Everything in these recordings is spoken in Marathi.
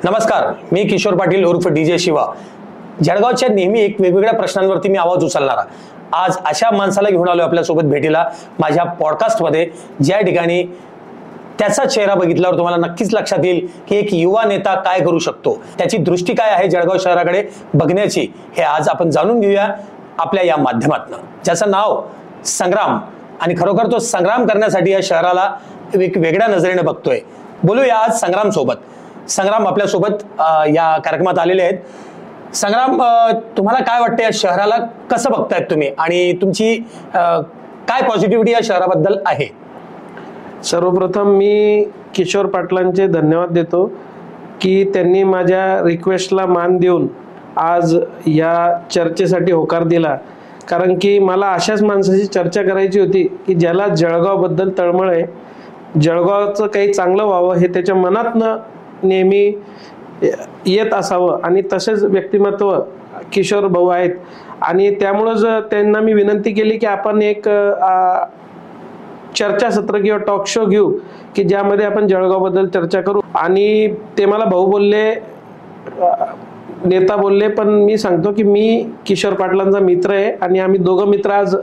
नमस्कार, मी किशोर पाटील उर्फ डीजे शिवा। जळगावच्या नेहमी एक वेगवेगळ्या प्रश्नांवरती मी आवाज उचलणारा आज अशा माणसाला घेऊन आलो आपल्यासोबत भेटीला माझ्या पॉडकास्टमध्ये, ज्या ठिकाणी त्याचा चेहरा बघितल्यावर तुम्हाला नक्कीच लक्षात येईल की एक युवा नेता काय करू शकतो, त्याची दृष्टी काय आहे जळगाव शहराकडे बघण्याची, हे आज आपण जाणून घेऊया आपल्या या माध्यमातून। ज्याचं नाव संग्राम, आणि खरोखर तो संग्राम करण्यासाठी या शहराला एक वेगळ्या नजरेने बघतोय। बोलूया आज संग्राम सोबत। संग्राम आपल्या सोबत या कार्यक्रमात आलेले आहेत। संग्राम, तुम्हाला काय वाटतं, या शहराला कसं बघतायत तुम्ही आणि तुमची काय पॉझिटिव्हिटी या शहराबद्दल आहे? सर्वप्रथम मी किशोर पाटलांचे धन्यवाद देतो की त्यांनी माझ्या रिक्वेस्टला मान देऊन आज या चर्चेसाठी होकार दिला। कारण की मला अशाच माणसाची चर्चा करायची होती की ज्याला जळगावबद्दल तळमळ आहे, जळगावचं काही चांगलं व्हावं हे त्याच्या मनातनं नेहमी येत असावं, आणि तसेच व्यक्तिमत्व किशोर भाऊ आहेत। आणि त्यामुळंच त्यांना मी विनंती केली की आपण एक चर्चासत्र किंवा टॉक शो घेऊ की ज्यामध्ये आपण जळगावबद्दल चर्चा करू। आणि ते मला भाऊ बोलले, नेता बोलले, पण मी सांगतो की मी किशोर पाटलांचा मित्र आहे आणि आम्ही दोघं मित्र आज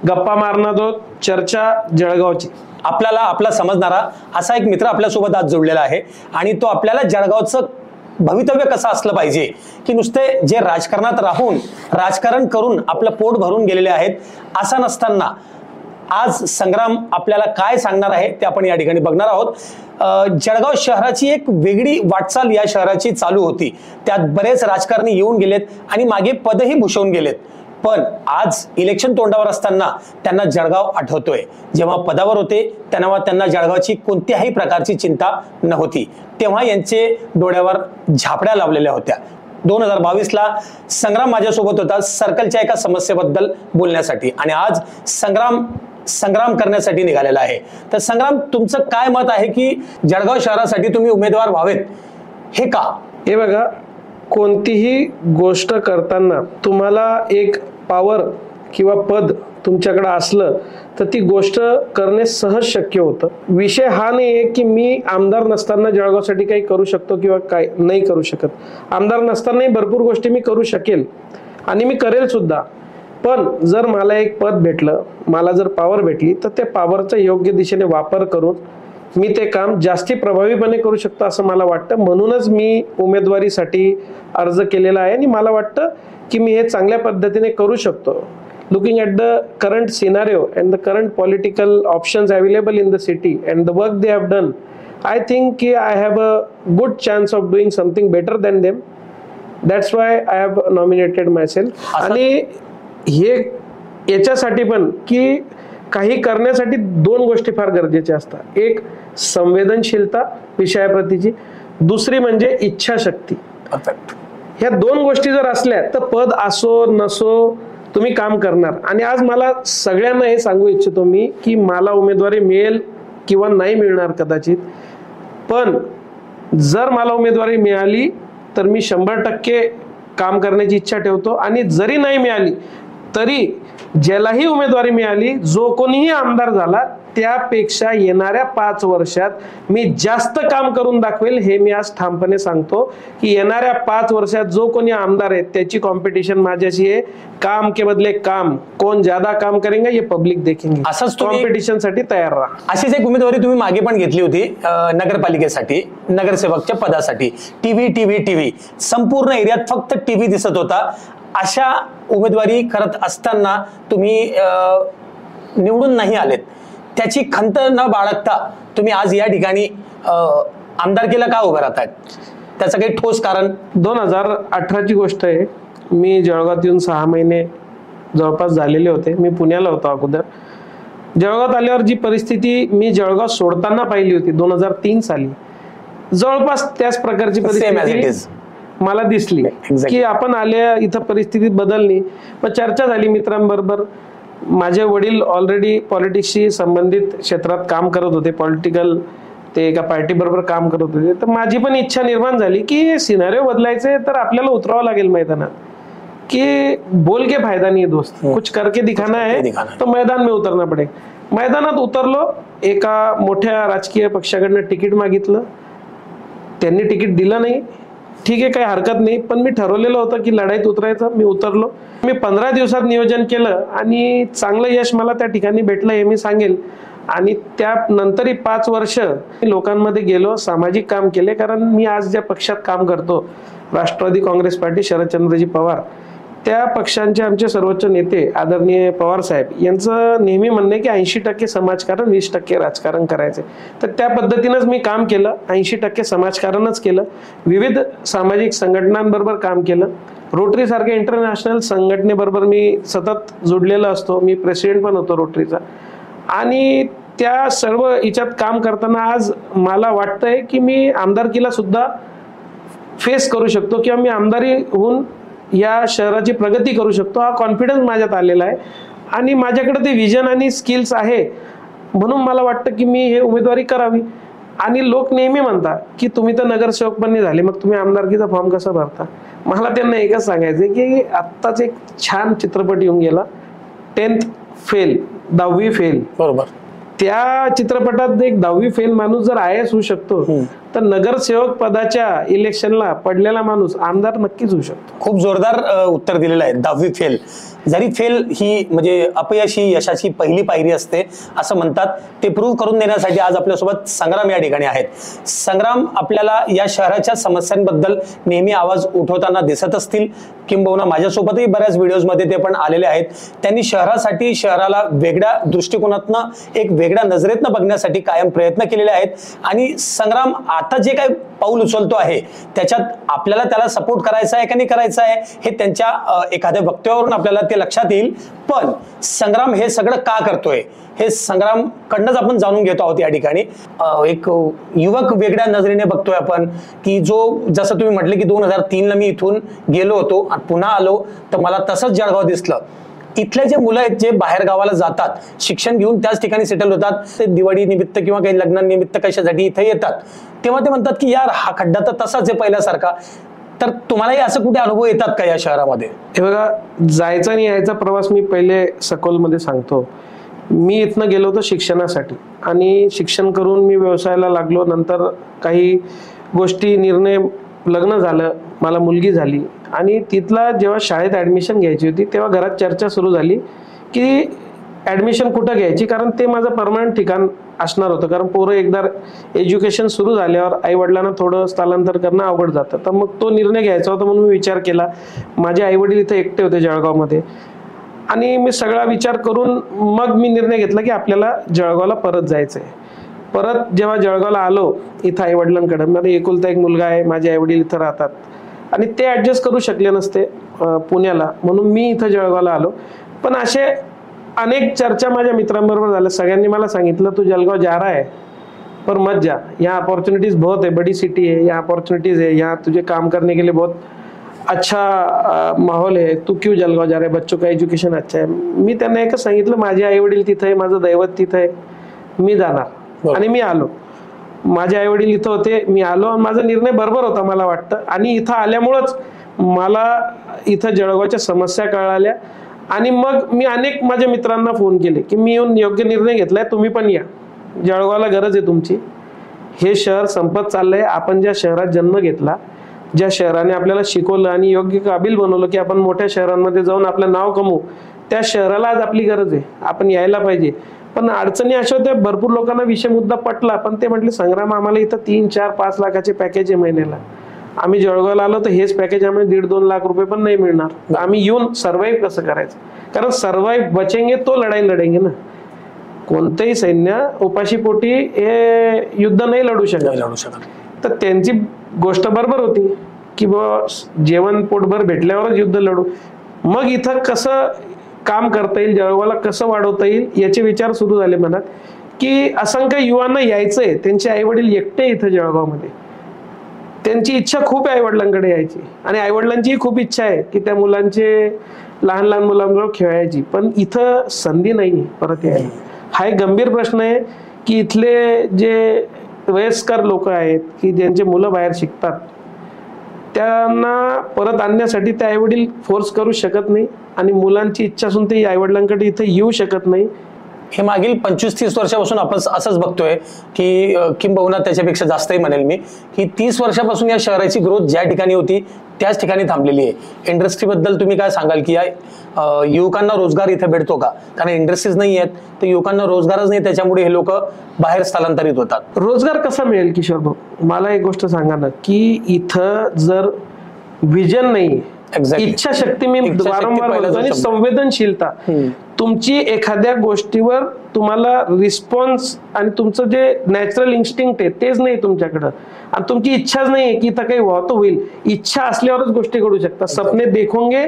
गप्पा मारणार आहोत, चर्चा जळगावची। आपल्याला आपला समजणारा असा एक मित्र आपल्यासोबत आज जोडलेला आहे, आणि तो आपल्याला जळगावचं भवितव्य कसं असलं पाहिजे, की नुसते जे राजकारणात राहून राजकारण करून आपलं पोट भरून गेलेले आहेत असं नसताना आज संग्राम आपल्याला काय सांगणार आहे ते आपण या ठिकाणी बघणार आहोत। जळगाव शहराची एक वेगळी वाटचाल या शहराची चालू होती, त्यात बरेच राजकारणी येऊन गेलेत आणि मागे पदही भूषवून गेलेत, पण आज इलेक्शन तोंडावर असताना त्यांना जळगाव आठवतोय। जेव्हा पदावर होते तेव्हा त्यांना जळगावची कोणत्याही प्रकारची चिंता नव्हती, तेव्हा यांचे डोळ्यावर झापड्या लावलेल्या होत्या। 2022ला संग्राम माझ्यासोबत होता सर्कलच्या एका समस्येबद्दल बोलण्यासाठी, आणि आज संग्राम करण्यासाठी निघालेला आहे। तर संग्राम, तुमचं काय मत आहे की जळगाव शहरासाठी तुम्ही उमेदवार व्हावेत, हे का? हे बघा, कोणतीही गोष्ट करताना तुम्हाला एक पॉवर किंवा पद तुमच्याकडे असलं तर ती गोष्ट करणे सहज शक्य होतं। विषय हा नाही आहे की मी आमदार नसताना जळगावसाठी काही करू शकतो किंवा काय नाही करू शकत। आमदार नसतानाही भरपूर गोष्टी मी करू शकेल आणि मी करेल सुद्धा, पण जर मला एक पद भेटलं, मला जर पॉवर भेटली, तर त्या पॉवरचा योग्य दिशेने वापर करून मी ते काम जास्ती प्रभावीपणे करू शकतो असं मला वाटतं। म्हणूनच मी उमेदवारीसाठी अर्ज केलेला आहे आणि मला वाटतं की मी हे चांगल्या पद्धतीने करू शकतो। Looking at the current scenario and the current political options available in the city and the work they have done, I think की I have a good chance of doing something better than them. That's why I have nominated myself. आणि हे याच्यासाठी पण की काही करण्यासाठी दोन गोष्टी फार गरजेच्या असतात, एक संवेदनशीलता विषयाप्रतीची, दुसरी म्हणजे इच्छाशक्ती। ह्या दोन गोष्टी जर असल्या तर पद असो नसो तुम्ही काम करणार। आणि आज मला सगळ्यांना हे सांगू इच्छितो मी की मला उमेदवारी मिळेल किंवा नाही मिळणार कदाचित, पण जर मला उमेदवारी मिळाली तर मी 100% काम करण्याची इच्छा ठेवतो, आणि जरी नाही मिळाली तरी ज्यालाही उमेदवारी मिळाली, जो कोणीही आमदार झाला, त्यापेक्षा येणाऱ्या 5 वर्षात मी जास्त काम करून दाखवेल। हे मी आज ठामपणे सांगतो की येणाऱ्या 5 वर्षात जो कोणी आमदार आहे त्याची कॉम्पिटिशन माझ्याशी आहे। काम के बदले काम, कौन ज्यादा काम करेंगे ये पब्लिक देखेंगे। असंच कॉम्पिटिशन साठी तयार राहा। अशीच एक उमेदवारी तुम्ही मागे पण घेतली होती नगरपालिकेसाठी, नगरसेवकच्या पदासाठी। टीव्ही संपूर्ण एरियात फक्त टीव्ही दिसत होता। अशा उमेदवारी करत असताना तुम्ही निवडून नाही आलेत, त्याची खंत न बाळगता तुम्ही आज या ठिकाणी आमदारकीला का उभं राहतायत? त्याचं काही ठोस कारण? 2018ची गोष्ट आहे, मी जळगावात येऊन 6 महिने जवळपास झालेले होते। मी पुण्याला होतो अगोदर। जळगावात आल्यावर जी परिस्थिती मी जळगाव सोडताना पाहिली होती 2003 साली, जवळपास त्याच प्रकारची परिस्थिती मला दिसली की आपण आल्या इथं परिस्थिती बदलली। पण चर्चा झाली मित्रांबरोबर, माझे वडील ऑलरेडी पॉलिटिक्सशी संबंधित क्षेत्रात काम करत होते, पॉलिटिकल ते एका पार्टी बरोबर काम करत होते। तर माझी पण इच्छा निर्माण झाली की सिनारिओ बदलायचे तर आपल्याला उतरावं लागेल मैदानात, कि बोल के फायदा नहीं है दोस्त, कुछ करके दिखाना है तो मैदान में उतरना पडेगा। मैदानात उतरलो, एका मोठ्या राजकीय पक्षाकडनं तिकीट मागितलं, त्यांनी तिकीट दिलं नाही, ठीक आहे, काही हरकत नाही, पण मी ठरवलेलं होतं की लढाईत उतरायचं. मी उतरलो. मी 15 दिवसात नियोजन केलं आणि चांगलं यश मला त्या ठिकाणी भेटलं हे मी सांगेल. आणि त्यानंतरही 5 वर्ष लोकांमध्ये गेलो, सामाजिक काम केले. कारण मी आज ज्या पक्षात काम करतो, राष्ट्रवादी काँग्रेस पार्टी, शरदचंद्रजी पवार, त्या पक्षांचे आमचे सर्वोच्च नेते आदरणीय पवार साहेब यांचं नेहमी म्हणणं आहे की 80% समाजकारण, 20% राजकारण करायचं. तर त्या पद्धतीनंच मी काम केलं. 80% समाजकारणच केलं. विविध सामाजिक संघटनांबरोबर काम केलं. रोटरी सारख्या इंटरनॅशनल संघटनेबरोबर मी सतत जोडलेलो असतो. मी प्रेसिडेंट पण होतो रोटरीचा. आणि त्या सर्व याच्यात काम करताना आज मला वाटतंय की मी आमदारकीला सुद्धा फेस करू शकतो किंवा मी आमदारी होऊन या शहराची प्रगती करू शकतो. हा कॉन्फिडन्स माझ्यात आलेला आहे आणि माझ्याकडे ते विजन आणि स्किल्स आहे. म्हणून मला वाटतं की मी हे उमेदवारी करावी. आणि लोक नेहमी म्हणतात की तुम्ही तर नगरसेवक पण नाही झाले, मग तुम्ही आमदारकीचा फॉर्म कसा भरता. मला त्यांना एकच सांगायचं की आत्ताच एक छान चित्रपट येऊन गेला, 10th फेल, 10वी फेल. बरोबर. त्या चित्रपटात एक 10वी फेल माणूस जर IAS होऊ शकतो, तर नगरसेवक पदाच्या इलेक्शनला पडलेला माणूस आमदार नक्कीच होऊ शकतो. खूप जोरदार उत्तर दिलेलं आहे. 10वी फेल, जरी फेल ही म्हणजे अपयश ही यशाची पहिली पायरी असते असं म्हणतात. ते प्रूव्ह करून देण्यासाठी आज आपल्यासोबत संग्राम या ठिकाणी आहेत. संग्राम आपल्याला या शहराच्या समस्यांबद्दल नेहमी आवाज उठवताना दिसत असतील, किंबहुना माझ्यासोबतही बऱ्याच व्हिडिओजमध्ये ते पण आलेले आहेत. त्यांनी शहरासाठी, शहराला वेगळ्या दृष्टिकोनातनं, एक वेगळ्या नजरेतनं बघण्यासाठी कायम प्रयत्न केलेले आहेत. आणि संग्राम आता जे काही पाऊल उचलतो आहे त्याच्यात आपल्याला त्याला सपोर्ट करायचा आहे का नाही करायचा आहे हे त्यांच्या एखाद्या वक्तव्यावरून आपल्याला ते लक्षात येईल. पण संग्राम हे सगळं का करतोय हे संग्राम कडनंच आपण जाणून घेतो आहोत या ठिकाणी. एक युवक वेगळ्या नजरेने बघतोय आपण, की जो जसं तुम्ही म्हटले की 2003ला मी इथून गेलो होतो आणि पुन्हा आलो तर मला तसंच जळगाव दिसलं. इथले जे मुलं आहेत जे बाहेर गावाला जातात, शिक्षण घेऊन त्याच ठिकाणी सेटल होतात, ते दिवाळी निमित्त किंवा काही लग्नानिमित्त कशासाठी इथे येतात, तेव्हा ते म्हणतात की यार हा खड्डा तर तसाच आहे पहिल्यासारखा. तर तुम्हालाही असं कुठे अनुभव येतात का या शहरामध्ये? हे बघा, जायचा आणि यायचा प्रवास मी पहिले सखोलमध्ये सांगतो. मी इथनं गेलो होतो शिक्षणासाठी आणि शिक्षण करून मी व्यवसायाला लागलो. नंतर काही गोष्टी, निर्णय, लग्न झालं, मला मुलगी झाली आणि तिथला जेव्हा शाळेत ॲडमिशन घ्यायची होती तेव्हा घरात चर्चा सुरू झाली की ॲडमिशन कुठं घ्यायची, कारण ते माझं परमनंट ठिकाण असणार होतं. कारण पोरं एकदा एज्युकेशन सुरू झाल्यावर आईवडिलांना थोडं स्थलांतर करणं अवघड जातं. तर मग तो निर्णय घ्यायचा होता म्हणून मी विचार केला. माझे आईवडील इथे एकटे होते जळगावमध्ये आणि मी सगळा विचार करून मग मी निर्णय घेतला की आपल्याला जळगावला परत जायचं आहे. परत जेव्हा जळगावला आलो इथं आईवडिलांकडे, माझा एकुलता एक मुलगा आहे, माझे आईवडील इथं राहतात आणि ते ॲडजस्ट करू शकले नसते पुण्याला, म्हणून मी इथं जळगावला आलो. पण असे अनेक चर्चा माझ्या मित्रांबरोबर झाल्या. सगळ्यांनी मला सांगितलं तू जळगाव जा रहा है पर मत जा, यहाँ अपॉर्चुनिटीज बहुत है, बड़ी सिटी है, यहाँ अपॉर्चुनिटीज है, यहाँ तुझे काम करने के लिए बहुत अच्छा माहौल है, तू क्यों जळगाव जा रहा है, बच्चों का एज्युकेशन अच्छा है. मी त्यांना एकच सांगितलं, माझे आई वडील तिथे आहे, माझं दैवत तिथे आहे, मी जाणार. आणि मी आलो. माझे आई वडील इथं होते, मी आलो आणि माझा निर्णय बरोबर होता मला वाटतं. आणि इथं आल्यामुळंच मला इथं जळगावच्या समस्या कळाल्या आणि मग मी अनेक माझ्या मित्रांना फोन केले की मी येऊन योग्य निर्णय घेतलाय, तुम्ही पण या, जळगावला गरज आहे तुमची. हे शहर संपत चाललंय. आपण ज्या शहरात जन्म घेतला, ज्या शहराने आपल्याला शिकवलं आणि योग्य काबिल बनवलं की आपण मोठ्या शहरांमध्ये जाऊन आपलं नाव कमवू, त्या शहराला आज आपली गरज आहे. आपण यायला पाहिजे. पण अडचणी अशा होत्या, भरपूर लोकांना विषय मुद्दा पटला, पण ते म्हटले संग्राम आम्हाला इथं 3, 4, 5 लाखाचे पॅकेज आहे महिन्याला. आम्ही जळगावला आलो तर हेच पॅकेज आम्हाला 1.5-2 लाख रुपये पण नाही मिळणार. आम्ही येऊन सर्व्हाइव्ह कसं करायचं, कारण सर्व्हाइव्ह बचेंगे तो लढाई लढेंगे ना. कोणतंही सैन्य उपाशीपोटी हे युद्ध नाही लढू शकत. तर त्यांची गोष्ट बरोबर होती की जेवण पोटभर भेटल्यावरच युद्ध लढू. मग इथं कसं काम करता येईल, जळगावला कसं वाढवता येईल याचे विचार सुरू झाले मनात. की असंख्य युवांना यायचंय, त्यांचे आईवडील एकटे इथं जळगावमध्ये, त्यांची इच्छा खूप आहे आईवडिलांकडे यायची आणि आईवडिलांचीही खूप इच्छा आहे की त्या मुलांचे लहान लहान मुलांबरोबर खेळायची, पण इथं संधी नाही परत यायला. हा एक गंभीर प्रश्न आहे की इथले जे वयस्कर लोक आहेत की ज्यांचे मुलं बाहेर शिकतात, त्यांना परत आणण्यासाठी ते आईवडील फोर्स करू शकत नाही आणि मुलांची इच्छा असून ते आईवडिलांकडे इथं येऊ शकत नाही. हे मागील 25-30 वर्षापासून आपण असंच बघतोय की किंबहुना त्याच्यापेक्षा जास्तही म्हणेल मी की 30 वर्षापासून या शहराची ग्रोथ ज्या ठिकाणी होती त्याच ठिकाणी थांबलेली आहे. इंडस्ट्रीबद्दल तुम्ही काय सांगाल की या युवकांना रोजगार इथे भेटतो का? कारण इंडस्ट्रीज नाही आहेत तर युवकांना रोजगारच नाही, त्याच्यामुळे हे लोक बाहेर स्थलांतरित होतात. रोजगार कसा मिळेल किशोर भाऊ? मला एक गोष्ट सांगा ना की इथं जर विजन नाही, इच्छाशक्ती, मी वारंवार बोलतो, आणि संवेदनशीलता, तुमची एखाद्या गोष्टीवर तुम्हाला रिस्पॉन्स आणि तुमचं जे नॅचरल इन्स्टिंक्ट आहे तेच नाही तुमच्याकडं, आणि तुमची इच्छाच नाही की इथं काही व्हावं होईल. इच्छा असल्यावरच गोष्टी घडू शकतात. सपने देखोगे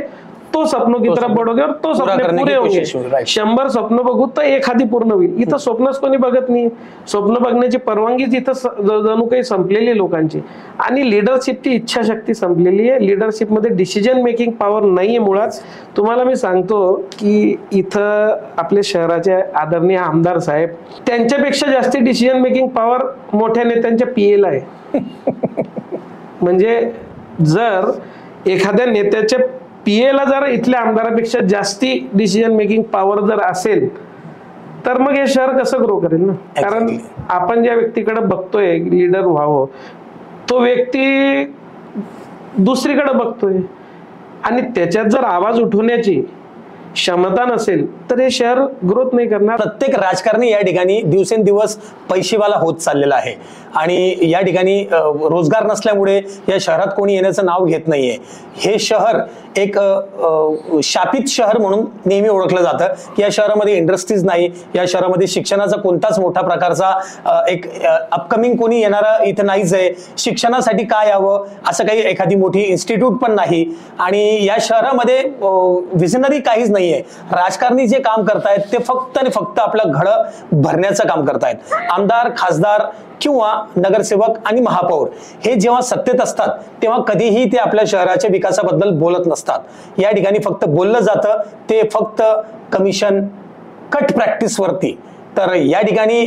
तो स्वप्नों की तरफ बढ़ोगे और तो स्वप्न पुरे होंगे. 100 स्वप्न बघू तर एखादी पूर्ण होईल. इथं स्वप्नच कोणी बघत नाही. स्वप्न बघण्याची परवानगीच इथं जणू काही संपलेली आहे लोकांची, आणि लिडरशिपची इच्छाशक्ती संपलेली आहे. लिडरशिपमध्ये डिसिजन मेकिंग पॉवर नाहीये मुळात. तुम्हाला मी सांगतो की इथं आपले शहराचे आदरणीय आमदार साहेब, त्यांच्यापेक्षा जास्ती डिसिजन मेकिंग पॉवर मोठ्या नेत्यांच्या पीएला आहे. म्हणजे जर एखाद्या नेत्याच्या पीएला जर इथल्या आमदारापेक्षा जास्ती डिसिजन मेकिंग पॉवर जर असेल तर मग हे शहर कसं ग्रो करेल ना? कारण आपण ज्या व्यक्तीकडे बघतोय लीडर व्हावं, तो व्यक्ती दुसरीकडे बघतोय, आणि त्याच्यात जर आवाज उठवण्याची क्षमता नसेल तर हे शहर ग्रोथ नाही करणार. प्रत्येक राजकारणी या ठिकाणी दिवसेंदिवस पैशीवाला होत चाललेला आहे, आणि या ठिकाणी रोजगार नसल्यामुळे या शहरात कोणी येण्याचं नाव घेत नाहीये. हे शहर एक शापित शहर म्हणून नेहमी ओळखलं जातं की या शहरामध्ये इंडस्ट्रीज नाही, या शहरामध्ये शिक्षणाचा कोणताच मोठा प्रकारचा एक अपकमिंग कोणी येणारा इथं नाहीच आहे. शिक्षणासाठी काय यावं असं काही एखादी मोठी इन्स्टिट्यूट पण नाही, आणि या शहरामध्ये व्हिजनरी काहीच नाहीये. राजकारणी जे काम करतायत ते फक्त आणि फक्त आपलं घडं भरण्याचं काम करतायत. आमदार, खासदार किंवा नगरसेवक आणि महापौर हे जेव्हा सत्तेत असतात तेव्हा कधीही ते आपल्या शहराच्या विकासाबद्दल बोलत नसतात. या ठिकाणी फक्त बोललं जातं ते फक्त कमिशन कट प्रॅक्टिस वरती. तर या ठिकाणी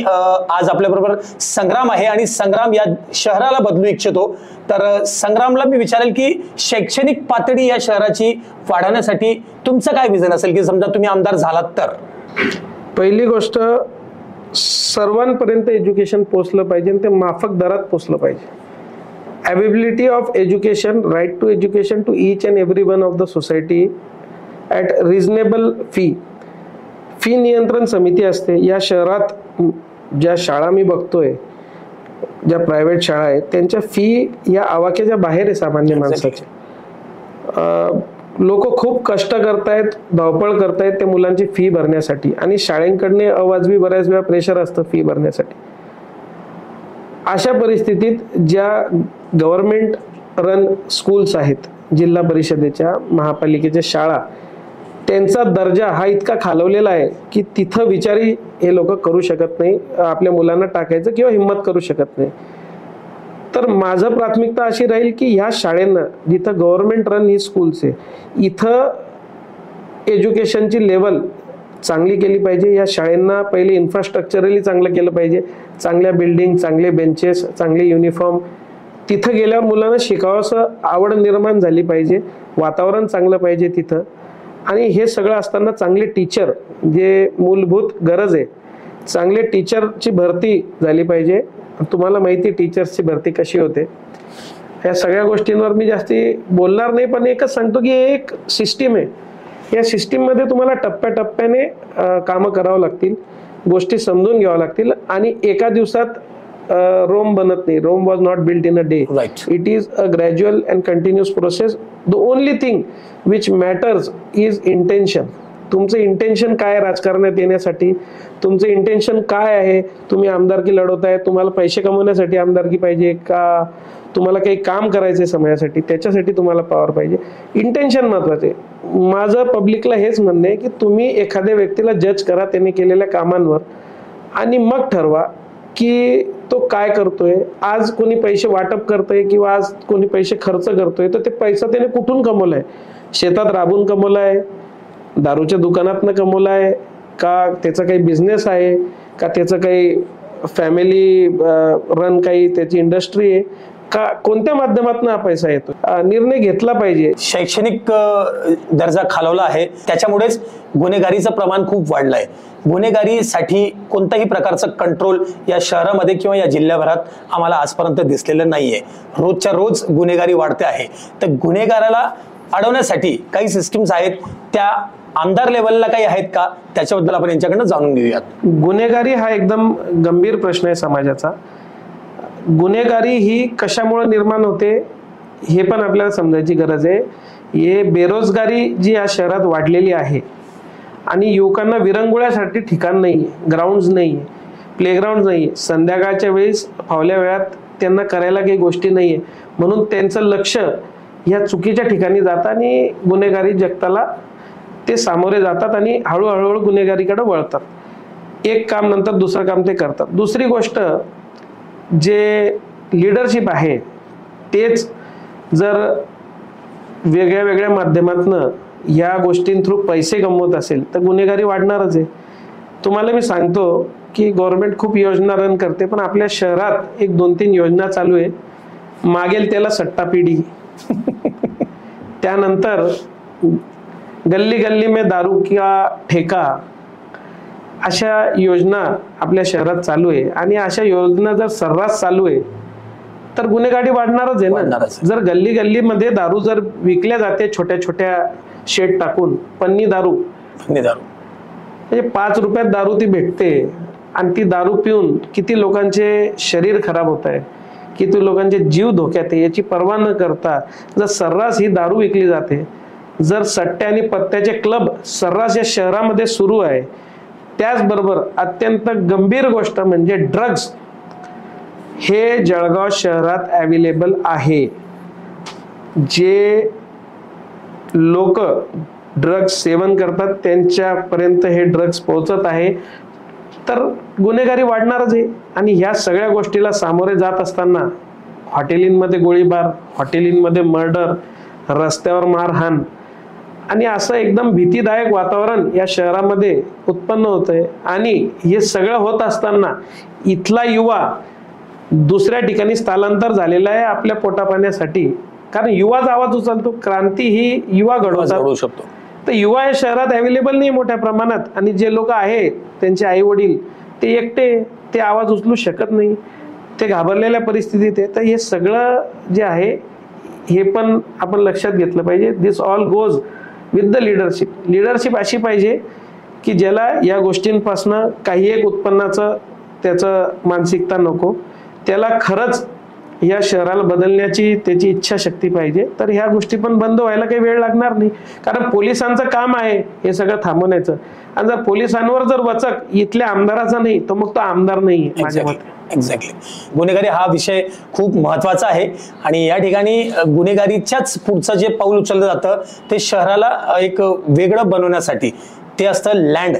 आज आपल्या बरोबर संग्राम आहे, आणि संग्राम या शहराला बदलू इच्छितो. तर संग्रामला मी विचारेल की शैक्षणिक पातळी या शहराची वाढवण्यासाठी तुमचं काय विजन असेल की समजा तुम्ही आमदार झालात तर? पहिली गोष्ट, सर्वांपर्यंत एज्युकेशन पोहोचलं पाहिजे, आणि ते माफक दरात पोहोचलं पाहिजे. Availability of education, right to education to each and every one of the society at reasonable fee. Fee नियंत्रण समिती असते. या शहरात ज्या शाळा मी बघतोय, ज्या प्रायव्हेट शाळा आहेत, त्यांच्या फी या आवाक्याच्या बाहेर आहे सामान्य माणसाच्या. लोक खूप कष्ट करतायत, धावपळ करतायत त्या मुलांची फी भरण्यासाठी, आणि शाळेंकडने अवाजवी बऱ्याच वेळा प्रेशर असतं फी भरण्यासाठी. अशा परिस्थितीत ज्या गव्हर्नमेंट रन स्कूल्स आहेत, जिल्हा परिषदेच्या, महापालिकेच्या शाळा, त्यांचा दर्जा हा इतका खालवलेला आहे की तिथं विचारी हे लोक करू शकत नाही, आपल्या मुलांना टाकायचं किंवा हिंमत करू शकत नाही. तर माझं प्राथमिकता अशी राहील की ह्या शाळेंना, जिथं गव्हर्नमेंट रन ही स्कूल्स आहे, इथं एज्युकेशनची लेवल चांगली केली पाहिजे. या शाळेंना पहिले इन्फ्रास्ट्रक्चरली चांगलं केलं पाहिजे. चांगल्या बिल्डिंग, चांगले बेंचेस, चांगले युनिफॉर्म. तिथं गेल्यावर मुलांना शिकावंसं आवड निर्माण झाली पाहिजे. वातावरण चांगलं पाहिजे तिथं. आणि हे सगळं असताना चांगले टीचर, जे मूलभूत गरज आहे, चांगले टीचरची भरती झाली पाहिजे. तुम्हाला माहिती टीचर्सची भरती कशी होते. या सगळ्या गोष्टींवर मी जास्ती बोलणार नाही, पण एकच सांगतो की एक सिस्टीम आहे. या सिस्टीममध्ये तुम्हाला टप्प्याटप्प्याने कामं करावं लागतील, गोष्टी समजून घ्यावं लागतील, आणि एका दिवसात रोम बनत नाही. Rome was not built in a day. It is a gradual and continuous process. The only thing which matters is intention. तुमचं इंटेन्शन काय आहे राजकारणात येण्यासाठी? तुमचं इंटेन्शन काय आहे? तुम्ही आमदारकी लढवताय, तुम्हाला पैसे कमवण्यासाठी आमदारकी पाहिजे का तुम्हाला काही काम करायचंय समाजासाठी, त्याच्यासाठी तुम्हाला पॉवर पाहिजे? इंटेन्शन महत्वाचं आहे. माझं पब्लिकला हेच म्हणणं आहे की तुम्ही एखाद्या व्यक्तीला जज करा त्याने केलेल्या कामांवर, आणि मग ठरवा की तो काय करतोय. आज कोणी पैसे वाटप करतोय किंवा आज कोणी पैसे खर्च करतोय, तर ते पैसा त्याने कुठून कमवलाय? शेतात राबून कमवलाय, दारूच्या दुकानातनं कमवलाय का, त्याचा काही बिझनेस आहे का, त्याचं काही फॅमिली रन काही त्याची इंडस्ट्री आहे, कोणत्या माध्यमातून हा पैसा येतो, निर्णय घेतला पाहिजे. शैक्षणिक दर्जा खालवला आहे, त्याच्यामुळेच गुन्हेगारीचं प्रमाण खूप वाढलं आहे. गुन्हेगारीसाठी कोणत्याही प्रकारचं कंट्रोल या शहरामध्ये किंवा या जिल्ह्याभरात आम्हाला आजपर्यंत दिसलेलं नाहीये. रोजच्या रोज गुन्हेगारी वाढते आहे. तर गुन्हेगाराला अडवण्यासाठी काही सिस्टीम्स आहेत, त्या आमदार लेवलला काही आहेत का, त्याच्याबद्दल आपण यांच्याकडनं जाणून घेऊयात. गुन्हेगारी हा एकदम गंभीर प्रश्न आहे समाजाचा. गुन्हेगारी ही कशामुळे निर्माण होते हे पण आपल्याला समजायची गरज आहे. हे बेरोजगारी जी या शहरात वाढलेली आहे आणि युवकांना विरंगुळ्यासाठी ठिकाण नाही, ग्राउंड्स नाही, प्लेग्राऊंड नाही, संध्याकाळच्या वेळेस फावल्या वेळात त्यांना करायला काही गोष्टी नाही आहे, म्हणून त्यांचं लक्ष या चुकीच्या ठिकाणी जातं आणि गुन्हेगारी जगताला ते सामोरे जातात आणि हळूहळू गुन्हेगारीकडे वळतात. एक काम नंतर दुसरं काम ते करतात. दुसरी गोष्ट, जे लीडरशिप आहे तेच जर वेगळ्या वेगळ्या माध्यमातून या गोष्टीं थ्रू पैसे गमवत असेल तर गुन्हेगारी वाढणारच आहे. तुम्हाला मी सांगतो की गव्हर्नमेंट खूप योजना रन करते, पण आपल्या शहरात एक 2-3 योजना चालू आहे. मागेल त्याला सट्टा पिढी, त्यानंतर गल्ली गल्ली में दारू किंवा ठेका, अशा योजना आपल्या शहरात चालू आहे. आणि अशा योजना जर सर्रास चालू आहे तर गुन्हेगारी वाढणारच आहे ना. जर गल्ली गल्लीमध्ये दारू जर विकल्या जाते छोट्या छोट्या शेड टाकून, पन्नी दारू म्हणजे 5 रुपयात दारू ती भेटते आणि ती दारू पिऊन किती लोकांचे शरीर खराब होत आहे, किती लोकांचे जीव धोक्यात आहे, याची पर्वा न करता जर सर्रास ही दारू विकली जाते, जर सट्टे आणि पत्त्याचे क्लब सर्रास या शहरामध्ये सुरू आहे, त्याचबरोबर अत्यंत गंभीर गोष्ट म्हणजे ड्रग्ज हे जळगाव शहरात अवेलेबल आहे. जे लोक ड्रग्ज सेवन करतात त्यांच्यापर्यंत हे ड्रग्ज पोहोचत आहे, तर गुन्हेगारी वाढणारच आहे. आणि ह्या सगळ्या गोष्टीला सामोरे जात असताना हॉटेलींमध्ये गोळीबार, हॉटेलींमध्ये मर्डर, रस्त्यावर मारहाण आणि असं एकदम भीतीदायक वातावरण या शहरामध्ये उत्पन्न होतंय. आणि हे सगळं होत असताना इथला युवा दुसऱ्या ठिकाणी स्थलांतर झालेला आहे आपल्या पोटापाण्यासाठी, कारण युवाच आवाज उचलतो. क्रांती ही युवा घडवू शकतो. तर युवा या शहरात अवेलेबल नाही मोठ्या प्रमाणात, आणि जे लोक आहेत त्यांचे आई वडील ते एकटे, ते आवाज उचलू शकत नाही, ते घाबरलेल्या परिस्थितीत आहे. तर हे सगळं जे आहे हे पण आपण लक्षात घेतलं पाहिजे. This all goes with the leadership. Leadership अशी पाहिजे की ज्याला या गोष्टींपासनं काही एक उत्पन्नाचं त्याचं मानसिकता नको, त्याला खरंच या शहराला बदलण्याची त्याची इच्छाशक्ती पाहिजे. तर ह्या गोष्टी पण बंद व्हायला काही वेळ लागणार नाही, कारण पोलिसांचं काम आहे हे सगळं थांबवण्याचं. आणि जर पोलिसांवर जर वचक इथल्या आमदाराचा नाही तर मग तो आमदार नाही माझ्या मते. एक्झॅक्टली. गुन्हेगारी हा विषय खूप महत्वाचा आहे आणि या ठिकाणी गुन्हेगारीच्याच पुढचं जे पाऊल उचललं जातं ते शहराला एक वेगळं बनवण्यासाठी ते असतं लँड.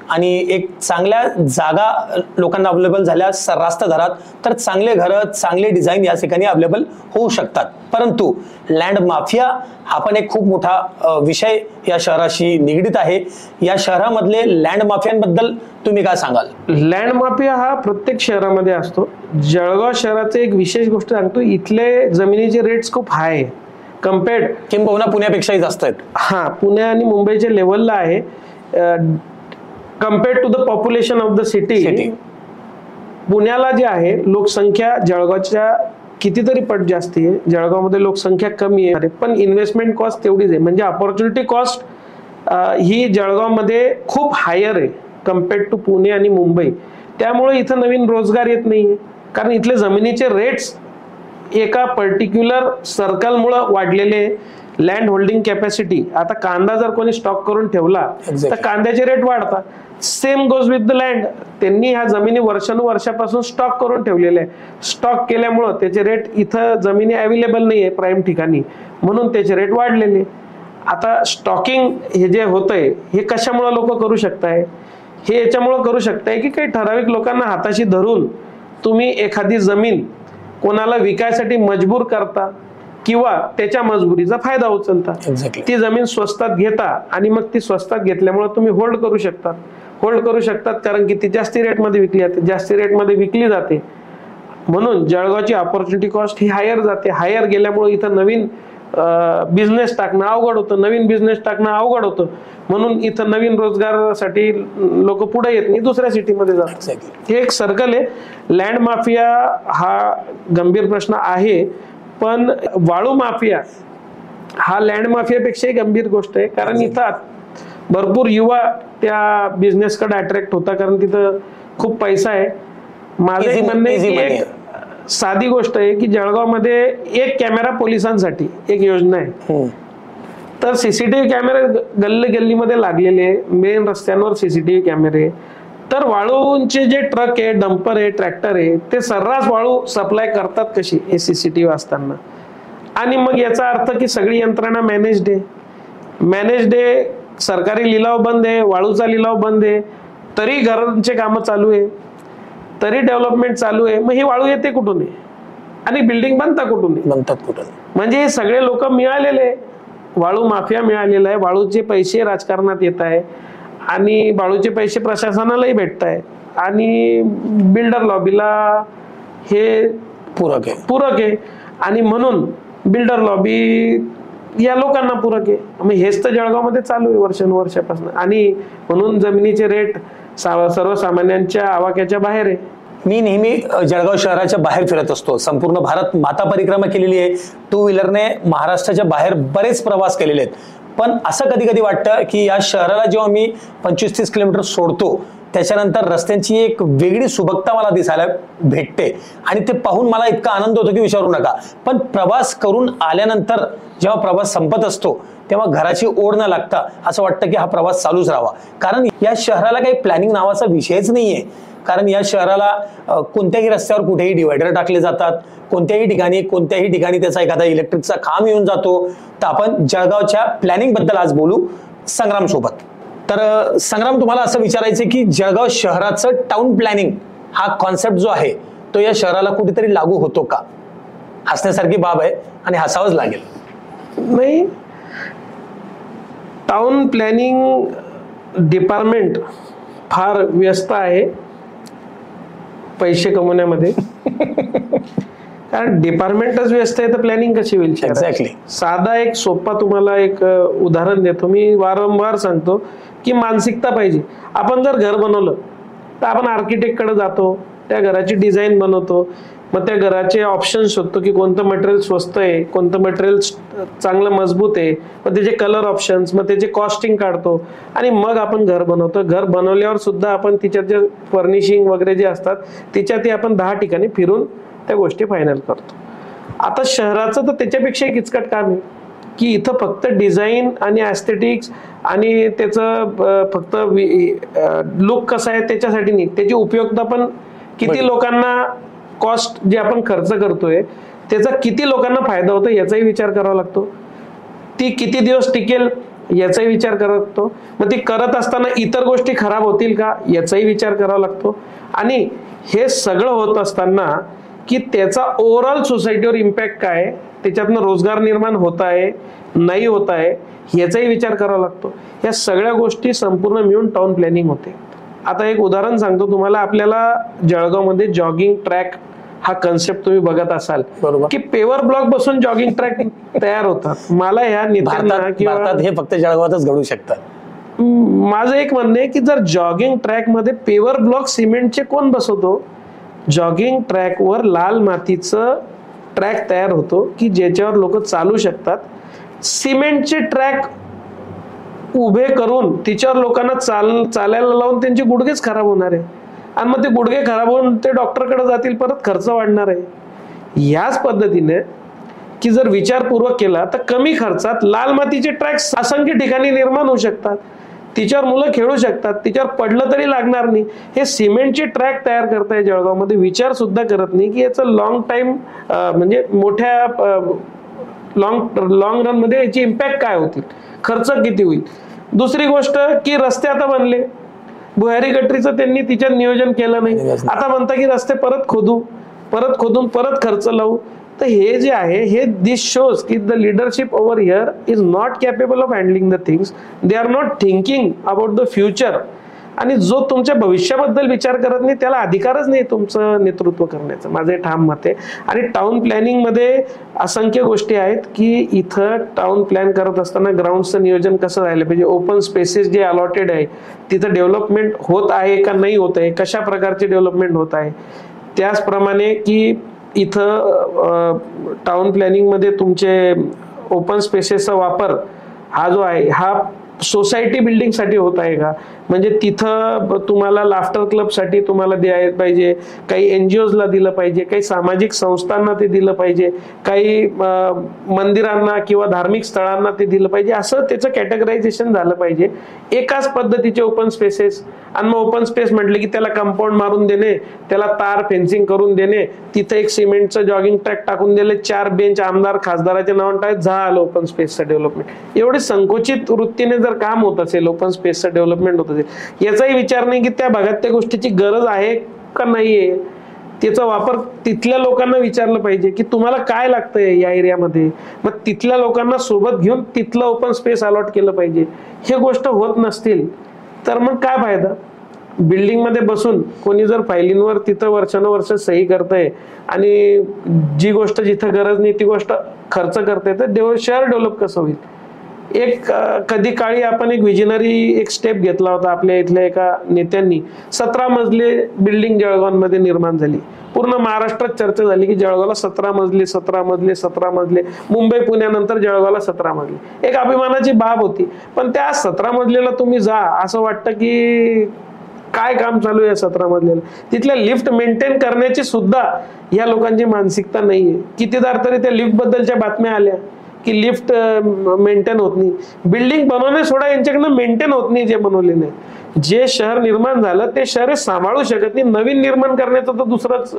आणि एक चांगल्या जागा लोकांना अवेलेबल झाल्या रास्त दरात तर चांगले घरं, चांगले डिझाईन या ठिकाणी अवेलेबल होऊ शकतात. परंतु लँड माफिया हा पण एक खूप मोठा विषय या शहराशी निगडीत आहे. या शहरामधले लँड माफियांबद्दल तुम्ही काय सांगाल? लँड माफिया हा प्रत्येक शहरामध्ये असतो. जळगाव शहराचं एक विशेष गोष्ट सांगतो, इथले जमिनीचे रेट्स खूप हाय आहे कम्पेअर्ड, किंबहुना पुण्यापेक्षाही जास्त आहेत. हा, पुणे आणि मुंबईच्या लेवलला आहे. Compared to the population of the city, पुण्याला जे आहे लोकसंख्या जळगावच्या कितीतरी पट जास्ती आहे. जळगावमध्ये लोकसंख्या कमी आहे पण इन्व्हेस्टमेंट कॉस्ट तेवढीच आहे. म्हणजे अपॉर्च्युनिटी कॉस्ट ही जळगावमध्ये खूप हायर आहे कम्पेअर्ड टू पुणे आणि मुंबई. त्यामुळे इथं नवीन रोजगार येत नाहीये, कारण इथले जमिनीचे रेट्स एका पर्टिक्युलर सर्कलमुळे वाढलेले. लँड होल्डिंग कॅपॅसिटी, आता कांदा जर कोणी स्टॉक करून ठेवला तर कांद्याचे रेट वाढतात. Same goes with the land. त्यांनी ह्या जमिनी वर्षानुवर्षापासून स्टॉक करून ठेवलेले आहे. स्टॉक केल्यामुळं त्याचे रेट इथं जमिनी अवेलेबल नाही आहे प्राईम ठिकाणी, म्हणून त्याचे रेट वाढलेले. आता स्टॉकिंग हे जे होतंय हे कशामुळे लोक करू शकताय? हे याच्यामुळे करू शकताय की काही ठराविक लोकांना हाताशी धरून तुम्ही एखादी जमीन कोणाला विकायसाठी मजबूर करता किंवा त्याच्या मजबुरीचा फायदा उचलता. ती जमीन स्वस्तात घेता आणि मग ती स्वस्तात घेतल्यामुळे तुम्ही होल्ड करू शकतात कारण की ती जास्ती रेटमध्ये विकली जाते, जास्ती रेटमध्ये विकली जाते. म्हणून जळगावची ऑपॉर्च्युनिटी कॉस्ट ही हायर जाते. हायर गेल्यामुळे इथं नवीन बिझनेस टाकणं अवघड होतं, नवीन बिझनेस टाकणं अवघड होतं. म्हणून इथं नवीन रोजगारासाठी लोक पुढे येत नाही, दुसऱ्या सिटीमध्ये जातात. हे एक सर्कल आहे. लँड माफिया हा गंभीर प्रश्न आहे, पण वाळू माफिया हा लँड माफियापेक्षाही गंभीर गोष्ट आहे. कारण इथं भरपूर युवा त्या बिझनेसकडे अट्रॅक्ट होता, कारण तिथं खूप पैसा आहे. माझं एक म्हणणं आहे की एक साधी गोष्ट आहे की जळगावमध्ये एक कॅमेरा पोलिसांसाठी एक योजना आहे. तर सीसीटीव्ही कॅमेरे गल्ली गल्लीमध्ये लागलेले, मेन रस्त्यांवर सीसीटीव्ही कॅमेरे. तर वाळूंचे जे ट्रक आहे, डंपर आहे, ट्रॅक्टर आहे, ते सर्रास वाळू सप्लाय करतात कशी हे सीसीटीव्ही असताना. आणि मग याचा अर्थ की सगळी यंत्रणा मॅनेज्ड आहे. सरकारी लिलाव बंद आहे, वाळूचा लिलाव बंद आहे, तरी घरांचे कामं चालू आहे, तरी डेव्हलपमेंट चालू आहे. मग ही वाळू येते कुठून आहे आणि बिल्डिंग बनतात कुठून? म्हणजे हे सगळे लोक मिळालेले, वाळू माफिया मिळालेला आहे. वाळूचे पैसे राजकारणात येत आहे आणि वाळूचे पैसे प्रशासनालाही भेटत आहे आणि बिल्डर लॉबीला हे पूरक आहे. आणि म्हणून बिल्डर लॉबी या लोकांना पूरक आहे. मग हेच तर जळगावमध्ये चालू आहे वर्षानुवर्षापासून. आणि म्हणून जमिनीचे रेट सर्वसामान्यांच्या आवाक्याच्या बाहेर आहे. मी नेहमी जळगाव शहराच्या बाहेर फिरत असतो. संपूर्ण भारत माता परिक्रमा केलेली आहे. टू व्हीलरने महाराष्ट्राच्या बाहेर बरेच प्रवास केलेले आहेत. पण असं कधी कधी वाटतं की या शहराला जेव्हा मी 25-30 किलोमीटर सोडतो त्याच्यानंतर रस्त्यांची एक वेगळी सुबकता मला दिसायला भेटते आणि ते पाहून मला इतका आनंद होतो की विचारू नका. पण प्रवास करून आल्यानंतर जेव्हा प्रवास संपत असतो तेव्हा घराची ओढ न लागता असं वाटतं की हा प्रवास चालूच राहावा. कारण या शहराला काही प्लॅनिंग नावाचा विषयच नाहीये. कारण या शहराला कोणत्याही रस्त्यावर कुठेही डिवायडर टाकले जातात, कोणत्याही ठिकाणी त्याचा एखादा इलेक्ट्रिकचा खांब येऊन जातो. तर आपण जळगावच्या प्लॅनिंग बद्दल आज बोलू संग्राम सोबत. तर संग्राम, तुम्हाला असं विचारायचं की जळगाव शहराचं टाउन प्लॅनिंग हा कॉन्सेप्ट जो आहे तो या शहराला कुठेतरी लागू होतो का? हसण्यासारखी बाब आहे आणि हसावंच लागेल. नाही, टाउन प्लॅनिंग डिपार्टमेंट फार व्यस्त आहे पैसे कमवण्यामध्ये. कारण डिपार्टमेंटच व्यस्त आहे तर प्लॅनिंग कशी होईल? एक्झॅक्टली. साधा एक सोपा तुम्हाला एक उदाहरण देतो. मी वारंवार सांगतो की मानसिकता पाहिजे. आपण जर घर बनवलं तर आपण आर्किटेक्ट कडे जातो, त्या घराची डिझाईन बनवतो, मग त्या घराचे ऑप्शन शोधतो की कोणतं मटेरियल स्वस्त आहे, कोणतं मटेरियल चांगलं मजबूत आहे, मग त्याचे कलर ऑप्शन्स, मग त्याचे कॉस्टिंग काढतो आणि मग आपण घर बनवतो. घर बनवल्यावर सुद्धा आपण तिच्यात जे फर्निशिंग वगैरे जे असतात तिच्यातही आपण 10 ठिकाणी फिरून त्या गोष्टी फायनल करतो. आता शहराचं तर त्याच्यापेक्षा किचकट काम आहे की इथं फक्त डिझाईन आणि ॲस्थेटिक्स आणि त्याचं फक्त लुक कसं आहे त्याच्यासाठी नाही, त्याची उपयोगिता पण किती लोकांना, कॉस्ट जे आपण खर्च करतोय त्याचा किती लोकांना फायदा होतो याचाही विचार करावा लागतो. ती किती दिवस टिकेल याचाही विचार करावा लागतो. मग ती करत असताना इतर गोष्टी खराब होतील का याचाही विचार करावा लागतो. आणि हे सगळं होत असताना की त्याचा ओव्हरऑल सोसायटीवर इम्पॅक्ट काय, त्याच्यातनं रोजगार निर्माण होत आहे नाही होत आहे याचाही विचार करावा लागतो. या सगळ्या गोष्टी संपूर्ण मिळून टाउन प्लॅनिंग होते. आता एक उदाहरण सांगतो तुम्हाला. आपल्याला जळगावमध्ये जॉगिंग ट्रॅक हा कन्सेप्ट तुम्ही बघत असाल की पेवर ब्लॉक बसून जॉगिंग ट्रॅक तयार होतात. मला ह्या भारतात हे फक्त जळगावातच घडू शकतात. माझं एक म्हणणं आहे की जर जॉगिंग ट्रॅक मध्ये पेवर ब्लॉक सिमेंटचे कोण बसवतो? जॉगिंग ट्रॅकवर लाल मातीचं ट्रॅक तयार होतो की ज्याच्यावर लोक चालू शकतात. सिमेंटचे ट्रॅक उभे करून तिच्यावर लोकांना चालायला लावून त्यांचे गुडघेच खराब होणार आहे आणि मग ते गुडघे खराब होऊन ते डॉक्टरकडे जातील, परत खर्च वाढणार आहे. याच पद्धतीने की जर विचारपूर्वक केला तर कमी खर्चात लाल मातीचे ट्रॅक असंख्य ठिकाणी निर्माण होऊ शकतात. तिच्यावर मुलं खेळू शकतात, तिच्यावर पडलं तरी लागणार नाही. हे सिमेंटचे ट्रॅक तयार करताय जळगावमध्ये, विचार सुद्धा करत नाही की याचं लॉंग टाइम म्हणजे मोठ्या लॉंग रन मध्ये याची इम्पॅक्ट काय होतील, खर्च किती होईल. दुसरी गोष्ट की रस्ते आता बनले, भुयारी गटरीचं त्यांनी तिच्यात नियोजन केलं नाही. आता म्हणता की रस्ते परत खोदून परत खर्च लावू. तर हे जे आहे हे दिस शोज की the leadership over here is not capable of handling the things. They are not thinking about the future. आणि जो तुमच्या भविष्याबद्दल विचार करत नाही त्याला अधिकारच नाही तुमचं नेतृत्व करण्याचं, माझं हे ठाम मत आहे. आणि टाउन प्लॅनिंग मध्ये असंख्य गोष्टी आहेत की इथं टाउन प्लॅन करत असताना ग्राउंडचं नियोजन कसं राहिलं पाहिजे, ओपन स्पेसेस जे अलॉटेड आहे तिथं डेव्हलपमेंट होत आहे का नाही होत आहे, कशा प्रकारचे डेव्हलपमेंट होत आहे. त्याचप्रमाणे की इथं टाउन प्लॅनिंग मध्ये तुमचे ओपन स्पेसेसचा वापर हा जो आहे हा सोसायटी बिल्डिंग साठी होत आहे का, म्हणजे तिथं तुम्हाला लाफ्टर क्लब साठी तुम्हाला द्यायला पाहिजे, काही एनजीओजला दिलं पाहिजे, काही सामाजिक संस्थांना ते दिलं पाहिजे, काही मंदिरांना किंवा धार्मिक स्थळांना ते दिलं पाहिजे, असं त्याचं कॅटेगरायझेशन झालं पाहिजे. एकाच पद्धतीचे ओपन स्पेसेस, आणि मग ओपन स्पेस म्हटले की त्याला कंपाऊंड मारून देणे, त्याला तार फेन्सिंग करून देणे, तिथं एक सिमेंटचं जॉगिंग ट्रॅक टाकून दिले, 4 बेंच आमदार खासदाराच्या नावाने टाकत झालं ओपन स्पेसचं डेव्हलपमेंट. एवढे संकुचित वृत्तीने जर काम होत असेल, ओपन स्पेसचं डेव्हलपमेंट होत असेल, याचाही विचार नाही की त्या भागात त्या गोष्टीची गरज आहे का नाहीये, त्याचा वापर तिथल्या लोकांना विचारलं पाहिजे की तुम्हाला काय लागतंय या एरियामध्ये, मग तिथल्या लोकांना सोबत घेऊन तिथलं ओपन स्पेस अलॉट केलं पाहिजे. हे गोष्ट होत नसतील तर मग काय फायदा. बिल्डिंग मध्ये बसून कोणी जर फायलींवर तिथं वर्षानुवर्ष सही करतंय आणि जी गोष्ट जिथं गरज नाही ती गोष्ट खर्च करते, तर शहर डेव्हलप कसं होईल. एक कधी काळी आपण एक विजनरी एक स्टेप घेतला होता आपल्या इथल्या एका नेत्यांनी, 17 मजले बिल्डिंग जळगावमध्ये निर्माण झाली. पूर्ण महाराष्ट्रात चर्चा झाली की जळगावला 17 मजले 17 मजले 17 मजले, मुंबई पुण्यानंतर जळगावला 17 मजले. एक अभिमानाची बाब होती. पण त्या 17 मजलेला तुम्ही जा, असं वाटतं की काय काम चालू आहे 17 मजलेला. तिथल्या लिफ्ट मेंटेन करण्याची सुद्धा या लोकांची मानसिकता नाहीये. कितीदार तरी त्या लिफ्ट बद्दलच्या बातम्या आल्या की लिफ्ट मेंटेन होत नाही. बिल्डिंग बनवणे सोडा, यांच्याकडनं मेंटेन होत नाही जे बनवले नाही. जे शहर निर्माण झालं ते शहर सांभाळू शकत नाही, नवीन निर्माण करण्याचं तर दुसरंच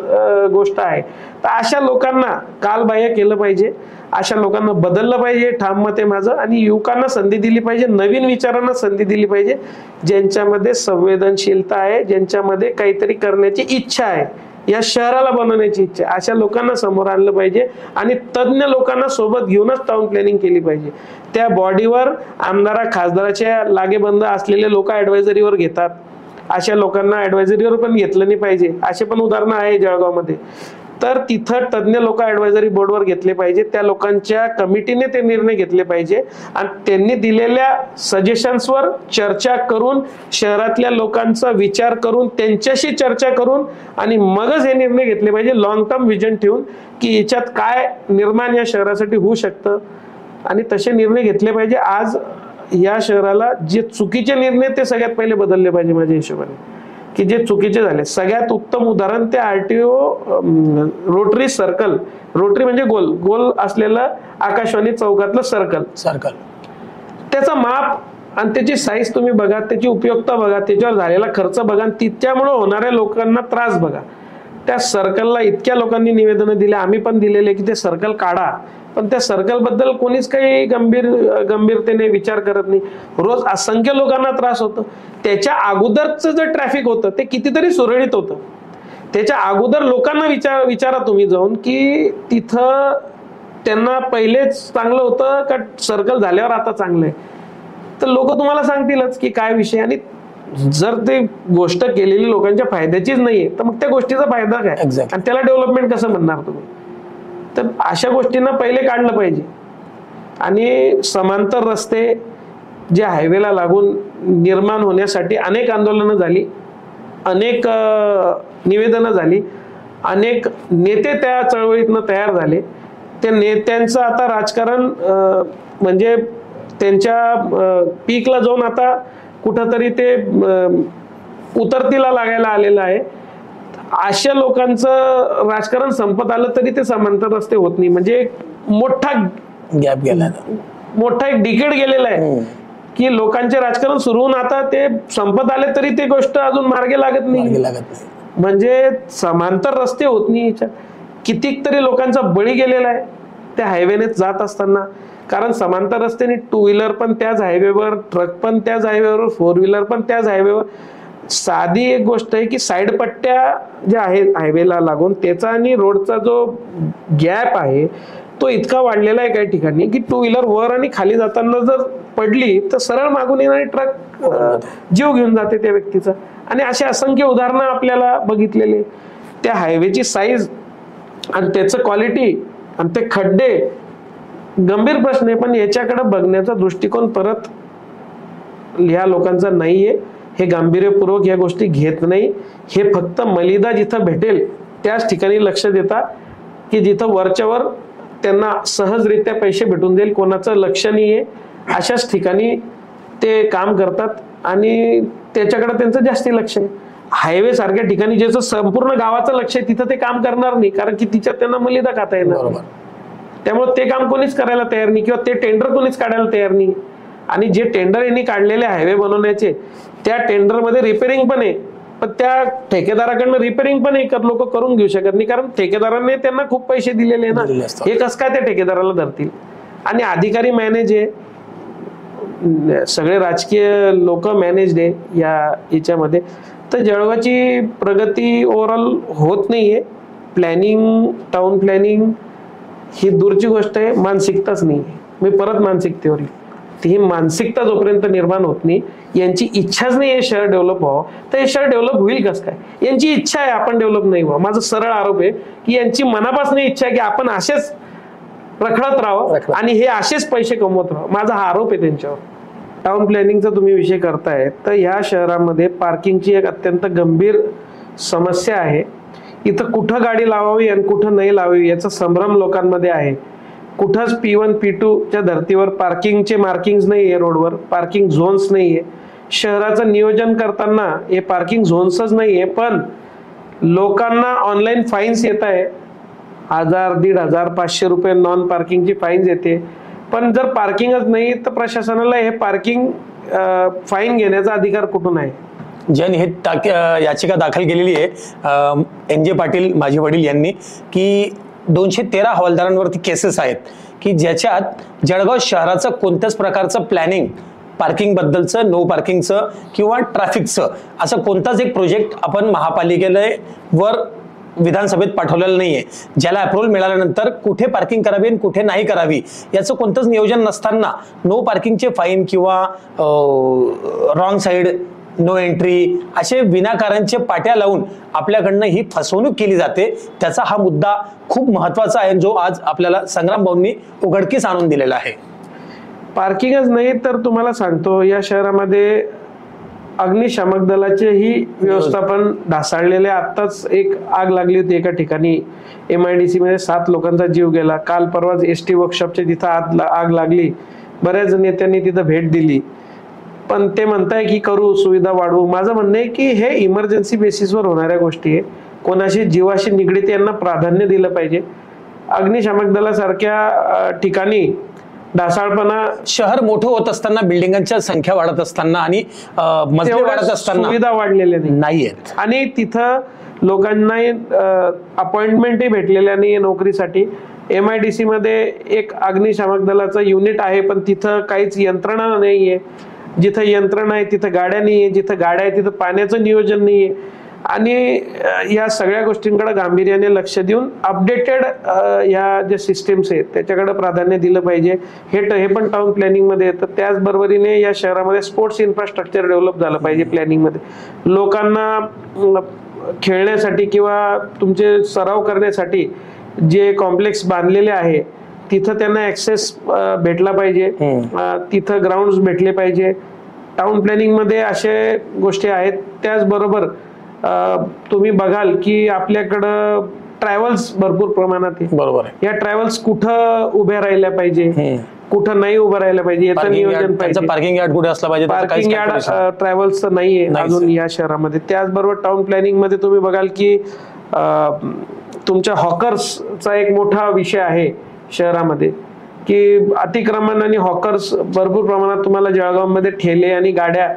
गोष्ट आहे. तर अशा लोकांना कालबाह्य केलं पाहिजे, अशा लोकांना बदललं पाहिजे, ठाम मत आहे माझं. आणि युवकांना संधी दिली पाहिजे, नवीन विचारांना संधी दिली पाहिजे, ज्यांच्यामध्ये संवेदनशीलता आहे, ज्यांच्यामध्ये काहीतरी करण्याची इच्छा आहे, या शहराला बनवण्याची इच्छा, अशा लोकांना समोर आणलं पाहिजे. आणि तज्ञ लोकांना सोबत घेऊनच टाउन प्लॅनिंग केली पाहिजे. त्या बॉडीवर आमदारा खासदाराच्या लागेबंद असलेले लोक ऍडवायझरीवर घेतात, अशा लोकांना ऍडवायझरीवर पण घेतलं नाही पाहिजे. असे पण उदाहरणं आहे जळगावमध्ये. तर तिथं तज्ञ लोक ऍडवायझरी बोर्डवर घेतले पाहिजे, त्या लोकांच्या कमिटीने ते निर्णय घेतले पाहिजे आणि त्यांनी दिलेल्या सजेशन्सवर चर्चा करून, शहरातल्या लोकांचा विचार करून, त्यांच्याशी चर्चा करून आणि मगच हे निर्णय घेतले पाहिजे, लॉंग टर्म विजन ठेवून की याच्यात काय निर्माण या शहरासाठी होऊ शकतं, आणि तसे निर्णय घेतले पाहिजे. आज या शहराला जे चुकीचे निर्णय ते सगळ्यात पहिले बदलले पाहिजे माझ्या हिशोबाने, की जे चुकीचे झाले. सगळ्यात उत्तम उदाहरण ते आरटीओ रोटरी सर्कल, रोटरी म्हणजे गोल गोल असलेलं आकाशवाणी चौकातलं सर्कल, त्याचा माप आणि त्याची साईज तुम्ही बघा, त्याची उपयुक्तता बघा, त्याच्यावर झालेला खर्च बघा, त्याच्यामुळे होणाऱ्या लोकांना त्रास बघा. त्या सर्कलला इतक्या लोकांनी निवेदनं दिले, आम्ही पण दिलेले की ते सर्कल काढा, पण त्या सर्कल बद्दल कोणीच काही गंभीरतेने विचार करत नाही. रोज असंख्य लोकांना त्रास होतो. त्याच्या अगोदरचं जे ट्रॅफिक होतं ते कितीतरी सुरळीत होतं. त्याच्या अगोदर लोकांना विचारा तुम्ही जाऊन की तिथं त्यांना पहिलेच चांगलं होतं का सर्कल झाल्यावर आता चांगलं आहे, तर लोक तुम्हाला सांगतीलच की काय विषय. आणि जर ते गोष्ट केलेली लोकांच्या फायद्याचीच नाहीये तर मग त्या गोष्टीचा फायदा काय, आणि त्याला डेव्हलपमेंट कसं म्हणणार तुम्ही. तर अशा गोष्टींना पहिले काढलं पाहिजे. आणि समांतर रस्ते जे हायवेला लागून निर्माण होण्यासाठी अनेक आंदोलनं झाली, अनेक निवेदनं झाली, अनेक नेते त्या चळवळीतनं तयार झाले. त्या नेत्यांचं आता राजकारण म्हणजे त्यांच्या पीकला जाऊन आता कुठंतरी ते उतरतीला लागायला आलेलं आहे. अशा लोकांचं राजकारण संपत आलं तरी ते समांतर रस्ते होत नाही. म्हणजे मोठा गॅप गेला, मोठा एक डिकेड गेलेला आहे की लोकांचे राजकारण सुरू होऊन आता ते संपत आले तरी ते गोष्ट अजून मार्गे लागत नाही. म्हणजे समांतर रस्ते होत नाही. याच्यात कितीक तरी लोकांचा बळी गेलेला आहे त्या हायवेने जात असताना. कारण समांतर रस्त्याने 2 व्हीलर पण त्याच हायवेवर, ट्रक पण त्याच हायवेवर, 4 व्हीलर पण त्याच हायवेवर. साधी एक गोष्ट आहे की साईड पट्ट्या ज्या आहेत हायवेला लागून त्याचा आणि रोडचा जो गॅप आहे तो इतका वाढलेला आहे काही ठिकाणी की टू व्हीलर वर आणि खाली जाताना जर पडली तर सरळ मागून येणारी ट्रक जीव घेऊन जाते त्या व्यक्तीचा. आणि असे असंख्य उदाहरणं आपल्याला बघितलेले. त्या हायवेची साईज आणि त्याचं क्वालिटी आणि ते खड्डे गंभीर प्रश्न आहे, पण याच्याकडे बघण्याचा दृष्टिकोन परत ह्या लोकांचा नाहीये. हे गांभीर्यपूर्वक या गोष्टी घेत नाही. हे फक्त मलिदा जिथं भेटेल त्याच ठिकाणी लक्ष देतात की जिथं वरच्यावर त्यांना सहजरित्या पैसे भेटून जाईल, कोणाचं लक्ष नाहीये अशाच ठिकाणी ते काम करतात आणि त्याच्याकडे त्यांचं जास्ती लक्ष आहे. हायवे सारख्या ठिकाणी ज्याचं संपूर्ण गावाचं लक्ष आहे तिथं ते काम करणार नाही, कारण की तिच्यात त्यांना मलिदा खाता येणार. त्यामुळे ते काम कोणीच करायला तयार नाही किंवा ते टेंडर कोणीच काढायला तयार नाही. आणि जे टेंडर यांनी काढलेले हायवे बनवण्याचे त्या टेंडरमध्ये रिपेअरिंग पण आहे, पण त्या ठेकेदाराकडनं रिपेअरिंग पण लोक करून घेऊ शकत नाही, कारण ठेकेदारांनी त्यांना खूप पैसे दिलेले ना. हे कसं काय त्या ठेकेदाराला धरतील. आणि अधिकारी मॅनेज आहे, सगळे राजकीय लोक मॅनेज आहे याच्यामध्ये. तर जळगावची प्रगती ओव्हरऑल होत नाहीये. प्लॅनिंग, टाउन प्लॅनिंग ही दूरची गोष्ट आहे, मानसिकताच नाही. मी परत मानसिकतेवर येईल. ही मानसिकता जोपर्यंत निर्माण होत नाही, यांची इच्छाच नाही हे शहर डेव्हलप व्हावं, तर हे शहर डेव्हलप होईल कसं काय. यांची इच्छा आहे आपण डेव्हलप नाही व्हावं. माझा सरळ आरोप आहे की यांची मनापासून इच्छा आहे की आपण असेच रखडत राहावं आणि हे असेच पैसे कमवत राहावं. माझा हा आरोप आहे त्यांच्यावर. टाउन प्लॅनिंगचा तुम्ही विषय करताय तर ह्या शहरामध्ये पार्किंगची एक अत्यंत गंभीर समस्या आहे. इथं कुठं गाडी लावावी आणि कुठं नाही लावावी याचा संभ्रम लोकांमध्ये आहे. कुठंच P1 P2 च्या धर्तीवर पार्किंगचे मार्किंग नाहीये, रोडवर पार्किंग झोन्स नाहीये. शहराचं नियोजन करताना हे पार्किंग झोन्सच नाहीये, पण लोकांना ऑनलाईन फाईन्स येत आहे. 1000, 1500, 500 रुपये नॉन पार्किंगची फाईन्स येते. पण जर पार्किंगच नाही तर प्रशासनाला हे पार्किंग फाईन घेण्याचा अधिकार कुठून आहे. ज्यांनी हे याचिका दाखल केलेली आहे NJ पाटील माझे वडील यांनी, की 213 हवालदारांवरती केसेस आहेत की ज्याच्यात जळगाव शहराचं कोणत्याच प्रकारचं प्लॅनिंग, पार्किंग बद्दलचं, नो पार्किंगचं किंवा ट्रॅफिकचं असं कोणताच एक प्रोजेक्ट आपण महापालिकेला वर विधानसभेत पाठवलेलं नाहीये. ज्याला अप्रुव्हल मिळाल्यानंतर कुठे पार्किंग करावी आणि कुठे नाही करावी याचं कोणतंच नियोजन नसताना नो पार्किंगचे फाईन किंवा रॉंग साईड, नो एंट्री असे विनाकारांचे पाट्या लावून आपल्याकडनं ही फसवणूक केली जाते. त्याचा हा मुद्दा खूप महत्वाचा आहे जो आज आपल्याला संग्राम भाऊंनी उघडकीस आणून दिलेला आहे. पार्किंगच नाही तर तुम्हाला सांगतो या शहरामध्ये अग्निशामक दलाचेही व्यवस्थापन ढासळलेले. आत्ताच एक आग लागली होती एका ठिकाणी MIDC मध्ये, 7 लोकांचा जीव गेला. काल परवाच ST वर्कशॉपच्या तिथं आग लागली. बऱ्याच नेत्यांनी तिथं भेट दिली, पण ते म्हणताय की करू, सुविधा वाढवू. माझं म्हणणं आहे की हे इमर्जन्सी बेसिसवर होणाऱ्या गोष्टी आहे. कोणाशी जीवाशी निगडीत यांना प्राधान्य दिलं पाहिजे. अग्निशामक दलासारख्या ठिकाणी ढासाळपणा, शहर मोठं होत असताना, बिल्डिंगांच्या संख्या वाढत असताना आणि मजले वाढत असताना सुविधा वाढलेल्या नाहीयेत आणि तिथं लोकांना अपॉइंटमेंटही भेटलेल्या नाही नोकरीसाठी. MIDC मध्ये एक अग्निशामक दलाचं युनिट आहे, पण तिथं काहीच यंत्रणा नाहीये. जिथं यंत्रणा आहे तिथं गाड्या नाहीये, जिथं गाड्या आहे तिथं पाण्याचं नियोजन नाहीये. आणि या सगळ्या गोष्टींकडे गांभीर्याने लक्ष देऊन अपडेटेड या ज्या सिस्टीम्स आहेत त्याच्याकडे प्राधान्य दिलं पाहिजे. हे पण टाउन प्लॅनिंग मध्ये येतं. त्याचबरोबरीने या शहरामध्ये स्पोर्ट्स इन्फ्रास्ट्रक्चर डेव्हलप झालं पाहिजे प्लॅनिंग मध्ये. लोकांना खेळण्यासाठी किंवा तुमचे सराव करण्यासाठी जे कॉम्प्लेक्स बांधलेले आहे तिथं त्यांना ऍक्सेस भेटला पाहिजे, तिथं ग्राउंड भेटले पाहिजे. टाउन प्लॅनिंग मध्ये अशा गोष्टी आहेत. त्याचबरोबर तुम्ही बघाल की आपल्याकडं ट्रॅव्हल्स भरपूर प्रमाणात आहे. बरोबर आहे. या ट्रॅव्हल्स कुठं उभ्या राहिल्या पाहिजे, कुठं नाही उभं राहिलं पाहिजे याचं नियोजन पाहिजे. पार्किंग यार्ड कुठे असला पाहिजे, पार्किंग यार्ड ट्रॅव्हल्सचं नाहीये अजून या शहरामध्ये. त्याचबरोबर टाउन प्लॅनिंग मध्ये तुम्ही बघाल की तुमच्या हॉकर्सचा एक मोठा विषय आहे शहरामध्ये की अतिक्रमण आणि हॉकर्स भरपूर प्रमाणात तुम्हाला जळगावमध्ये ठेले आणि गाड्या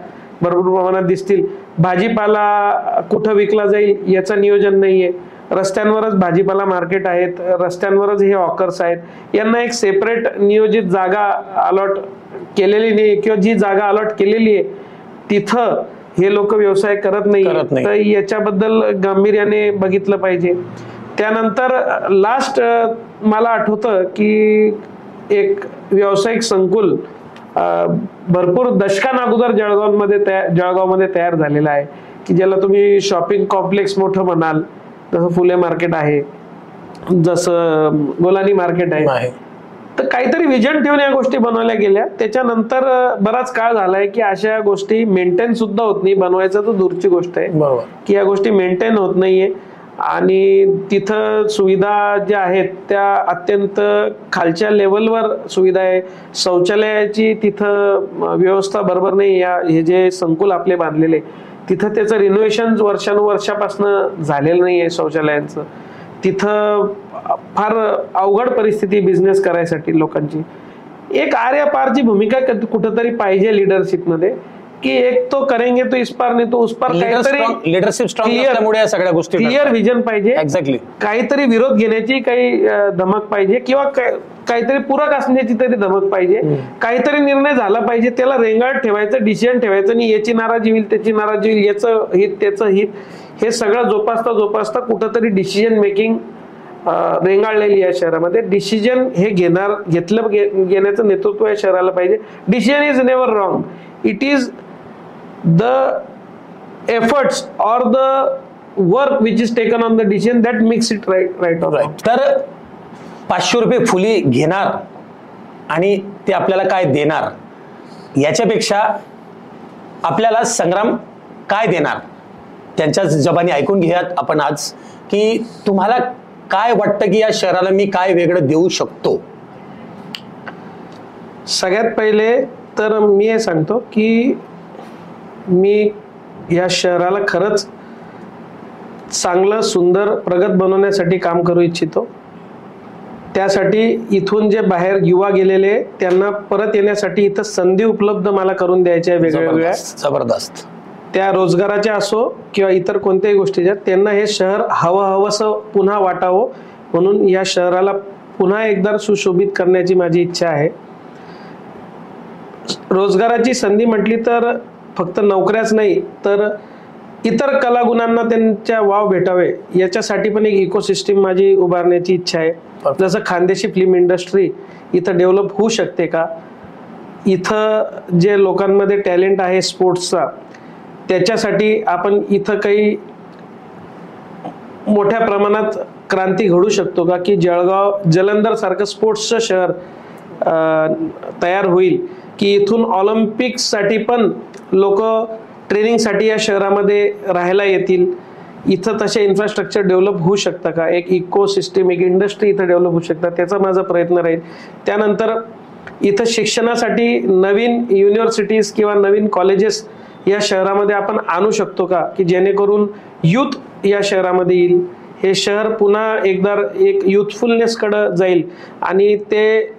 भरपूर प्रमाणात दिसतील. भाजीपाला कुठं विकला जाईल याचं नियोजन नाहीये. रस्त्यांवरच भाजीपाला मार्केट आहेत, रस्त्यांवरच हे हॉकर्स आहेत. यांना एक सेपरेट नियोजित जागा अलॉट केलेली नाही किंवा जी जागा अलॉट केलेली आहे तिथं हे लोक व्यवसाय करत नाही. तर याच्याबद्दल गांभीर्याने बघितलं पाहिजे. त्यानंतर लास्ट मला आठवतं की एक व्यावसायिक संकुल भरपूर दशकां अगोदर जळगावमध्ये तयार झालेला आहे की ज्याला तुम्ही शॉपिंग कॉम्प्लेक्स मोठं म्हणाल, जसं फुले मार्केट आहे, जसं गोलानी मार्केट आहे. तर काहीतरी विजन ठेवून या गोष्टी बनवल्या गेल्या. त्याच्यानंतर बराच काळ झालाय की अशा गोष्टी मेंटेन सुद्धा होत नाही. बनवायचं तर दूरची गोष्ट आहे की या गोष्टी मेंटेन होत नाहीये आणि तिथं सुविधा ज्या आहेत त्या अत्यंत खालच्या लेवलवर सुविधा आहे. शौचालयाची तिथं व्यवस्था बरोबर नाही. हे जे संकुल आपले बांधलेले तिथं त्याचं रिनोव्हेशन वर्षानुवर्षापासून झालेलं नाहीये शौचालयांचं. तिथं फार अवघड परिस्थिती बिझनेस करायसाठी लोकांची. एक आर्यापारची भूमिका कुठंतरी पाहिजे लिडरशिप मध्ये की एक तो करेंगे तो इस पार नाही तो उस पार, काहीतरी लिडरशिप स्ट्रॉंग असल्यामुळे या सगळ्या गोष्टी क्लिअर विजन पाहिजे. एक्झॅक्टली. काहीतरी विरोध घेण्याची काही धमक पाहिजे किंवा काहीतरी पूरक असण्याची तरी धमक पाहिजे. काहीतरी निर्णय झाला पाहिजे, त्याला रेंगाळत ठेवायचं, डिसिजन ठेवायचं नाही. याची नाराजी होईल, त्याची नाराजी होईल, याचं हित त्याचं हित, हे सगळं जोपासता कुठंतरी डिसिजन मेकिंग रेंगाळलेली या शहरामध्ये. डिसिजन हे घेण्याचं नेतृत्व या शहराला पाहिजे. Decision is never wrong, it is the efforts और the work which is taken on the decision that makes it right or wrong. तर 500 रुपये फुली घेणार आणि ते आपल्याला काय देणार याच्यापेक्षा आपल्याला संग्राम काय देणार त्यांच्या जबानी ऐकून घेऊयात आपण आज की तुम्हाला काय वाटतं की या शहराला मी काय वेगळं देऊ शकतो. सगळ्यात पहिले तर मी हे सांगतो की मी या शहराला खरंच चांगलं सुंदर प्रगत बनवण्यासाठी काम करू इच्छितो. त्यासाठी इथून जे बाहेर युवा गेलेले त्यांना परत येण्यासाठी इथं संधी उपलब्ध मला करून द्यायच्या वेगवेगळ्या. जबरदस्त. त्या रोजगाराच्या असो किंवा इतर कोणत्याही गोष्टीच्या, त्यांना हे शहर हवंसं पुन्हा वाटावं म्हणून या शहराला पुन्हा एकदा सुशोभित करण्याची माझी इच्छा आहे. रोजगाराची संधी म्हटली तर फक्त नोकऱ्याच नाही तर इतर कलागुणांना त्यांच्या वाव भेटावे याच्यासाठी पण एक इकोसिस्टीम माझी उभारण्याची इच्छा आहे. जसं खानदेशी फिल्म इंडस्ट्री इथं डेव्हलप होऊ शकते का, इथं जे लोकांमध्ये टॅलेंट आहे स्पोर्ट्सचा त्याच्यासाठी आपण इथं काही मोठ्या प्रमाणात क्रांती घडू शकतो का की जळगाव जलंधर सारखं स्पोर्ट्सचं शहर तयार होईल की इथून ऑलिम्पिक्ससाठी पण लोक ट्रेनिंगसाठी या शहरामध्ये राहायला येतील. इथं तसे इन्फ्रास्ट्रक्चर डेव्हलप होऊ शकतं का, एक इकोसिस्टम एक इंडस्ट्री इथं डेव्हलप होऊ शकतात, त्याचा माझा प्रयत्न राहील. त्यानंतर इथं शिक्षणासाठी नवीन युनिव्हर्सिटीज किंवा नवीन कॉलेजेस या शहरामध्ये आपण आणू शकतो का की जेणेकरून युथ या शहरामध्ये येईल, हे शहर पुन्हा एकदा एक युथफुलनेसकडे जाईल आणि ते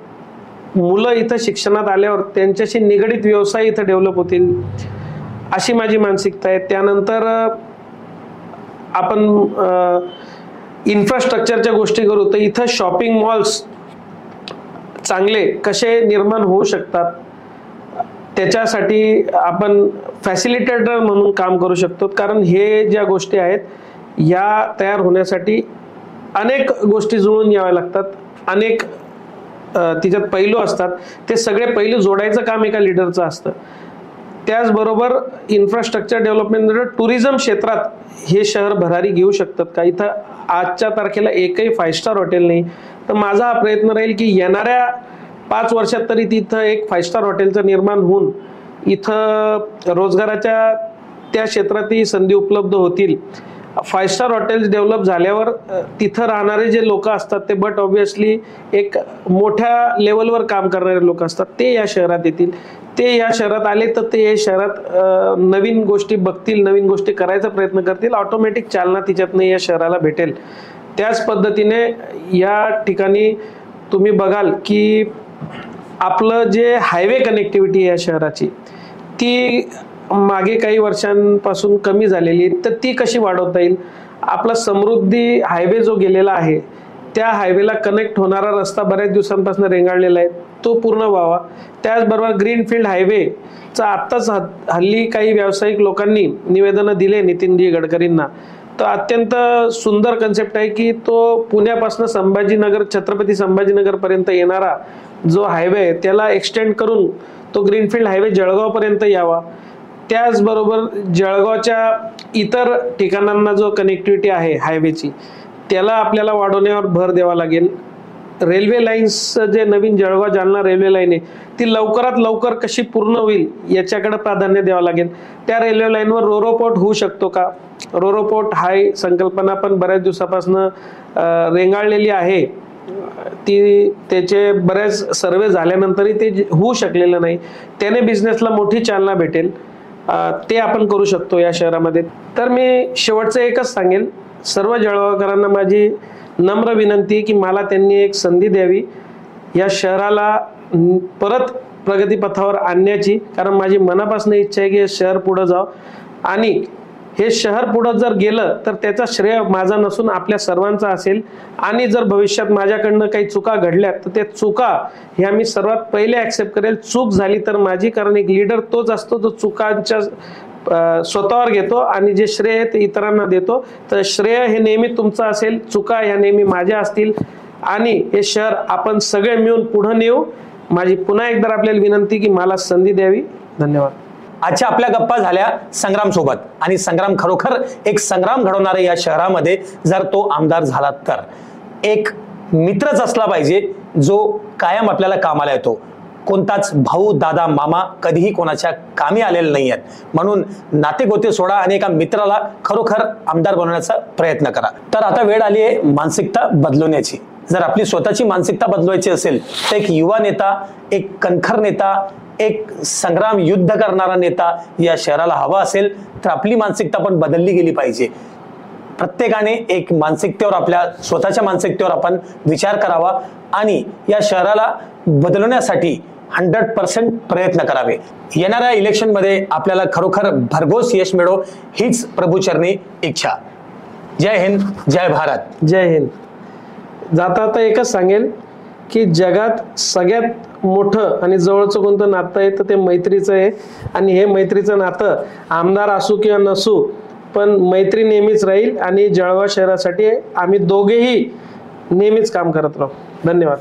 मुलं इथं शिक्षणात आल्यावर त्यांच्याशी निगडित व्यवसाय इथं डेव्हलप होतील अशी माझी मानसिकता आहे. त्यानंतर आपण इन्फ्रास्ट्रक्चरच्या गोष्टी करू तर इथं शॉपिंग मॉल्स चांगले कसे निर्माण होऊ शकतात त्याच्यासाठी आपण फॅसिलिटेटर म्हणून काम करू शकतो. कारण हे ज्या गोष्टी आहेत या तयार होण्यासाठी अनेक गोष्टी जुळून याव्या लागतात, अनेक तिच्यात पैलू असतात. ते सगळे पैलू जोडायचं काम एका लिडरचं असतं. त्याचबरोबर इन्फ्रास्ट्रक्चर डेव्हलपमेंट टुरिझम क्षेत्रात हे शहर भरारी घेऊ शकतात का. इथं आजच्या तारखेला एकही 5 स्टार हॉटेल नाही. तर माझा हा प्रयत्न राहील की येणाऱ्या 5 वर्षात तरी तिथं एक 5 स्टार हॉटेलचं निर्माण होऊन इथं रोजगाराच्या त्या क्षेत्रातही संधी उपलब्ध होतील. 5 स्टार हॉटेल्स डेव्हलप झाल्यावर तिथं राहणारे जे लोक असतात ते बट ऑब्विसली एक मोठ्या लेवलवर काम करणारे लोक असतात ते या शहरात येतील. ते या शहरात आले तर ते या शहरात नवीन गोष्टी बघतील, नवीन गोष्टी करायचा प्रयत्न करतील. ऑटोमॅटिक चालना तिच्यातनं या शहराला भेटेल. त्याच पद्धतीने या ठिकाणी तुम्ही बघाल की आपलं जे हायवे कनेक्टिव्हिटी या शहराची ती मागे काही वर्षांपासून कमी झालेली आहे, तर ती कशी वाढवता येईल. आपला समृद्धी हायवे जो गेलेला आहे त्या हायवेला कनेक्ट होणारा रस्ता बऱ्याच दिवसांपासून रेंगाळलेला आहे, तो पूर्ण व्हावा. त्याचबरोबर ग्रीनफील्ड हायवेचा आत्ताच हल्ली काही व्यावसायिक लोकांनी निवेदनं दिले नितीनजी गडकरींना तर अत्यंत सुंदर कन्सेप्ट आहे की तो पुण्यापासून संभाजीनगर, छत्रपती संभाजीनगर पर्यंत येणारा जो हायवे आहे त्याला एक्सटेंड करून तो ग्रीनफील्ड हायवे जळगाव पर्यंत यावा. त्याचबरोबर जळगावच्या इतर ठिकाणांना जो कनेक्टिव्हिटी आहे हायवेची त्याला आपल्याला वाढवण्यावर भर द्यावा लागेल. रेल्वे लाईन्सचं जे नवीन जळगाव जालना रेल्वे लाईन आहे ती लवकरात लवकर कशी पूर्ण होईल याच्याकडे प्राधान्य द्यावं लागेल. त्या रेल्वे लाईनवर रोरोपोर्ट होऊ शकतो का? रोरोपोर्ट हा संकल्पना पण बऱ्याच दिवसापासून रेंगाळलेली आहे. ती त्याचे बरेच सर्वे झाल्यानंतरही ते होऊ शकलेलं नाही. त्याने बिझनेसला मोठी चालना भेटेल. ते आपण करू शकतो या शहरामध्ये. तर मी शेवटचं एकच सांगेल, सर्व जळगावकरांना माझी नम्र विनंती की मला त्यांनी एक संधी द्यावी या शहराला परत प्रगतीपथावर आणण्याची. कारण माझी मनापासून इच्छा आहे की हे शहर पुढे जावं आणि हे शहर पुढे जर गेलं तर त्याचा श्रेय माझा नसून आपल्या सर्वांचा असेल. आणि जर भविष्यात माझ्याकडनं काही चुका घडल्या तर त्या चुका ह्या मी सर्वात पहिले ऍक्सेप्ट करेल. चूक झाली तर माझी, कारण एक लीडर तोच असतो जो चुकांच्या स्वतःवर घेतो आणि जे श्रेय ते इतरांना देतो. तर श्रेय हे नेहमी तुमचं असेल, चुका ह्या नेहमी माझ्या असतील आणि हे शहर आपण सगळे मिळून पुढे नेऊ. माझी पुन्हा एकदा आपल्याला विनंती की मला संधी द्यावी. धन्यवाद. आजच्या आपल्या गप्पा झाल्या संग्राम सोबत आणि संग्राम खरोखर एक संग्राम घडवणारा या शहरामध्ये जर तो आमदार झाला तर एक मित्रच असला पाहिजे जो कायम आपल्याला कामाला येतो. कोणताच भाऊ, दादा, मामा कधीही कोणाच्या कामी आलेले नाही आहेत. म्हणून नाते गोते सोडा आणि एका मित्राला खरोखर आमदार बनवण्याचा प्रयत्न करा. तर आता वेळ आली आहे मानसिकता बदलवण्याची. जर आपली स्वतःची मानसिकता बदलवायची असेल तर एक युवा नेता, एक कणखर नेता, एक संग्राम युद्ध करणारा नेता या शहराला हवा असेल तर आपली मानसिकता पण बदलली गेली पाहिजे. प्रत्येकाने एक मानसिकतेवर, आपल्या स्वतःच्या मानसिकतेवर आपण विचार करावा आणि या शहराला बदलवण्यासाठी 100% प्रयत्न करावे. येणाऱ्या इलेक्शनमध्ये आपल्याला खरोखर भरघोस यश मिळो हीच प्रभूचरणी इच्छा. जय हिंद, जय भारत. जय हिंद. जाता आता एकच सांगेल की जगात सगळ्यात मोठं आणि जवळचं कोणतं नातं आहे तर ते मैत्रीचं आहे. आणि हे मैत्रीचं नातं आमदार असू किंवा नसू पण मैत्री नेहमीच राहील आणि जळगाव शहरासाठी आम्ही दोघेही नेहमीच काम करत राहू. धन्यवाद.